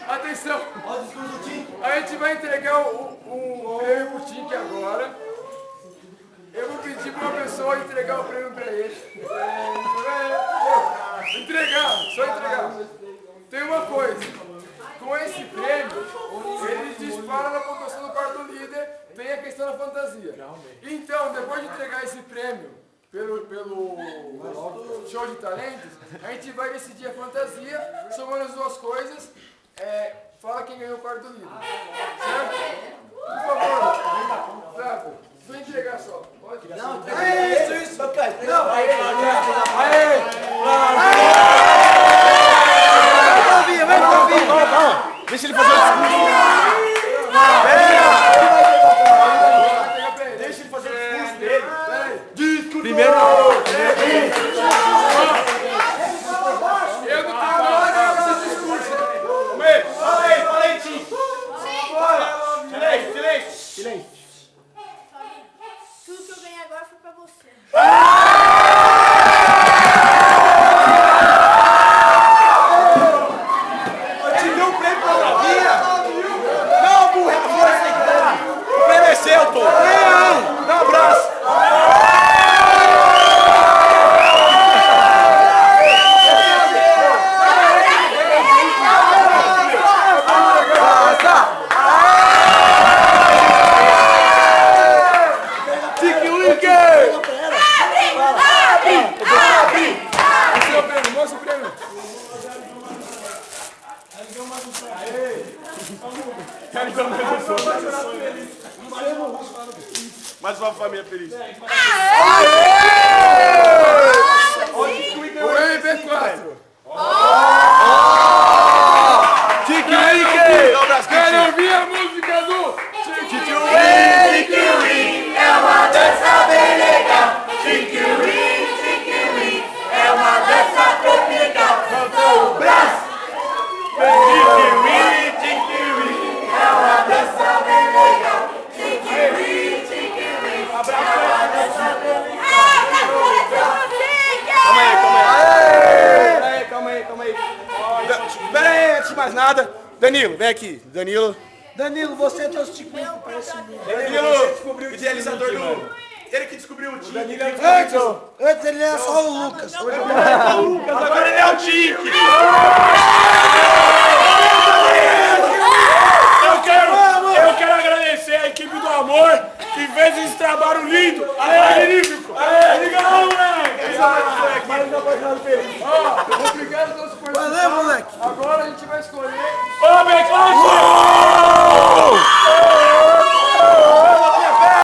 Atenção! A gente vai entregar o prêmio pro Tink agora. Eu vou pedir pra uma pessoa entregar o prêmio pra ele. Entregar, só entregar. Tem uma coisa, com esse prêmio, ele dispara na pontuação do quarto líder, tem a questão da fantasia. Então, depois de entregar esse prêmio pelo show de talentos, a gente vai decidir a fantasia, somando as duas coisas, fala quem ganhou o quarto líder. Certo? Por favor, Flávio, vem entregar só. Pode? Não, isso. Não, Deixa ele fazer o discurso. Deixa ele fazer o discurso dele. Primeiro. Eu não tenho nada pra fazer discurso. Fala aí, Tim. Bora. Silêncio. Tudo que eu ganhei agora foi pra você. Eu tô. Dá um abraço. Mostra o prêmio. Mais uma família feliz. O MP4. Quero ouvir a música do Tiki-wee, é uma dança bem legal. Tiki-wee, é uma dança tropical. Cantou o braço. Tiki-wee, é uma dança bem legal. Tiki-wee, é uma dança bem legal. Calma aí. Pera aí, antes de mais nada. Danilo, vem aqui. Danilo, você trouxe o Tiquinho, parece muito. Danilo, idealizador do... Ele que descobriu o Tink. Antes ele era só o Lucas. Agora ele é o Tink. Eu quero agradecer a equipe do Amor que fez esse trabalho lindo. Magnífico. Legal, moleque. Obrigado a todos por Valeu, moleque. Agora a gente vai escolher. Ô, Becão!